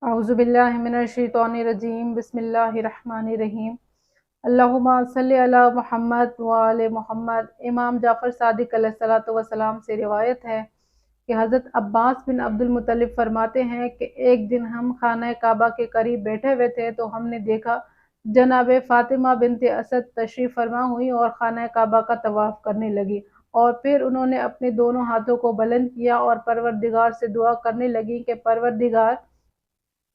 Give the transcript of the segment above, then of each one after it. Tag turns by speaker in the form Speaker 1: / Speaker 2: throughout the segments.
Speaker 1: اعوذ باللہ من الشیطان الرجیم بسم اللہ الرحمن الرحیم اللہم صلی علی محمد وآل محمد۔ امام جعفر صادق علیہ الصلوۃ والسلام سے روایت ہے کہ حضرت عباس بن عبد المطلب فرماتے ہیں کہ ایک دن ہم خانہ کعبہ کے قریب بیٹھے ہوئے تھے تو ہم نے دیکھا جناب فاطمہ بنت اسد تشریف فرما ہوئی اور خانہ کعبہ کا طواف کرنے لگی، اور پھر انہوں نے اپنے دونوں ہاتھوں کو بلند کیا اور پروردگار سے دعا کرنے لگی کہ پروردگار،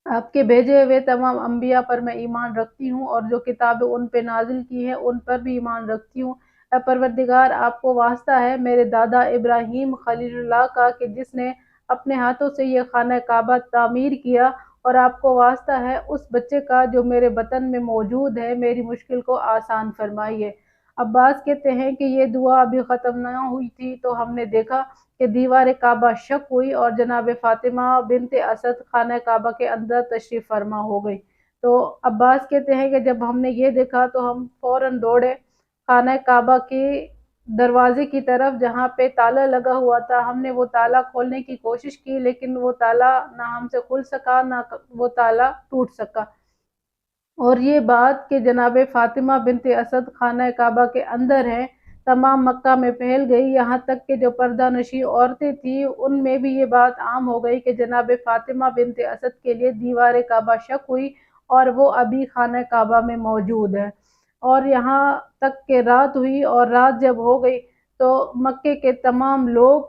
Speaker 1: آپ کے بھیجے ہوئے تمام انبیاء پر میں ایمان رکھتی ہوں اور جو کتابیں ان پہ نازل کی ہیں ان پر بھی ایمان رکھتی ہوں۔ اے پروردگار، آپ کو واسطہ ہے میرے دادا ابراہیم خلیل اللہ کا کہ جس نے اپنے ہاتھوں سے یہ خانہ کعبہ تعمیر کیا، اور آپ کو واسطہ ہے اس بچے کا جو میرے بطن میں موجود ہے، میری مشکل کو آسان فرمائیے۔ عباس کہتے ہیں کہ یہ دعا ابھی ختم نہ ہوئی تھی تو ہم نے دیکھا کہ دیوار کعبہ شق ہوئی اور جناب فاطمہ بنت اسد خانہ کعبہ کے اندر تشریف فرما ہو گئی۔ تو عباس کہتے ہیں کہ جب ہم نے یہ دیکھا تو ہم فوراً دوڑے خانہ کعبہ کے دروازے کی طرف جہاں پہ تالا لگا ہوا تھا۔ ہم نے وہ تالا کھولنے کی کوشش کی لیکن وہ تالا نہ ہم سے کھل سکا، نہ وہ تالا ٹوٹ سکا۔ اور یہ بات کہ جناب فاطمہ بنت اسد خانہ کعبہ کے اندر ہیں تمام مکہ میں پھیل گئی، یہاں تک کہ جو پردہ نشی عورتیں تھیں ان میں بھی یہ بات عام ہو گئی کہ جناب فاطمہ بنت اسد کے لیے دیوار کعبہ شق ہوئی اور وہ ابھی خانہ کعبہ میں موجود ہے۔ اور یہاں تک کہ رات ہوئی، اور رات جب ہو گئی تو مکے کے تمام لوگ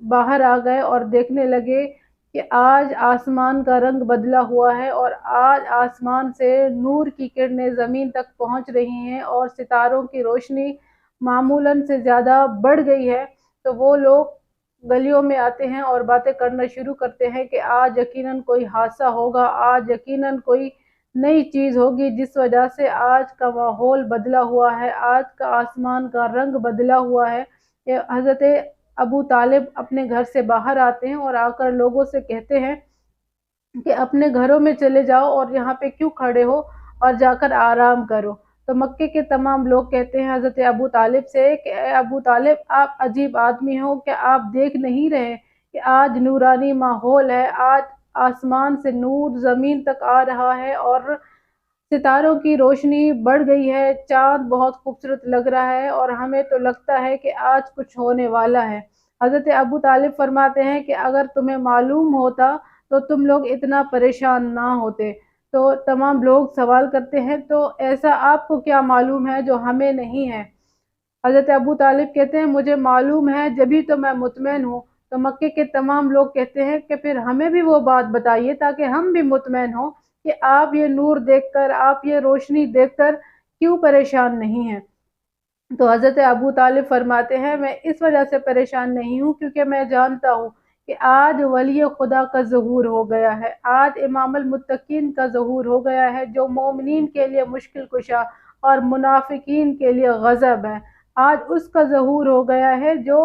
Speaker 1: باہر آ گئے اور دیکھنے لگے کہ آج آسمان کا رنگ بدلا ہوا ہے اور آج آسمان سے نور کی کرنیں زمین تک پہنچ رہی ہیں اور ستاروں کی روشنی معمولاً سے زیادہ بڑھ گئی ہے۔ تو وہ لوگ گلیوں میں آتے ہیں اور باتیں کرنا شروع کرتے ہیں کہ آج یقیناً کوئی حادثہ ہوگا، آج یقیناً کوئی نئی چیز ہوگی جس وجہ سے آج کا ماحول بدلا ہوا ہے، آج کا آسمان کا رنگ بدلا ہوا ہے۔ یہ حضرت ابو طالب اپنے گھر سے باہر آتے ہیں اور آ کر لوگوں سے کہتے ہیں کہ اپنے گھروں میں چلے جاؤ اور یہاں پہ کیوں کھڑے ہو، اور جا کر آرام کرو۔ تو مکے کے تمام لوگ کہتے ہیں حضرت ابو طالب سے کہ اے ابو طالب، آپ عجیب آدمی ہو، کہ آپ دیکھ نہیں رہے کہ آج نورانی ماحول ہے، آج آسمان سے نور زمین تک آ رہا ہے اور ستاروں کی روشنی بڑھ گئی ہے، چاند بہت خوبصورت لگ رہا ہے اور ہمیں تو لگتا ہے کہ آج کچھ ہونے والا ہے۔ حضرت ابو طالب فرماتے ہیں کہ اگر تمہیں معلوم ہوتا تو تم لوگ اتنا پریشان نہ ہوتے۔ تو تمام لوگ سوال کرتے ہیں تو ایسا آپ کو کیا معلوم ہے جو ہمیں نہیں ہے؟ حضرت ابو طالب کہتے ہیں مجھے معلوم ہے جبھی تو میں مطمئن ہوں۔ تو مکے کے تمام لوگ کہتے ہیں کہ پھر ہمیں بھی وہ بات بتائیے تاکہ ہم بھی مطمئن ہوں کہ آپ یہ نور دیکھ کر، آپ یہ روشنی دیکھ کر کیوں پریشان نہیں ہیں۔ تو حضرت ابو طالب فرماتے ہیں میں اس وجہ سے پریشان نہیں ہوں کیونکہ میں جانتا ہوں کہ آج ولی خدا کا ظہور ہو گیا ہے، آج امام المتقین کا ظہور ہو گیا ہے جو مومنین کے لیے مشکل کشا اور منافقین کے لیے غضب ہے۔ آج اس کا ظہور ہو گیا ہے جو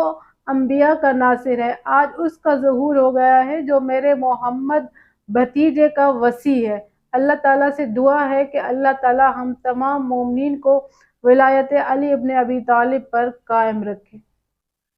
Speaker 1: انبیاء کا ناصر ہے، آج اس کا ظہور ہو گیا ہے جو میرے محمد بھتیجے کا وصی ہے۔ اللہ تعالیٰ سے دعا ہے کہ اللہ تعالیٰ ہم تمام مومنین کو ولایت علی ابن ابی طالب پر قائم رکھے۔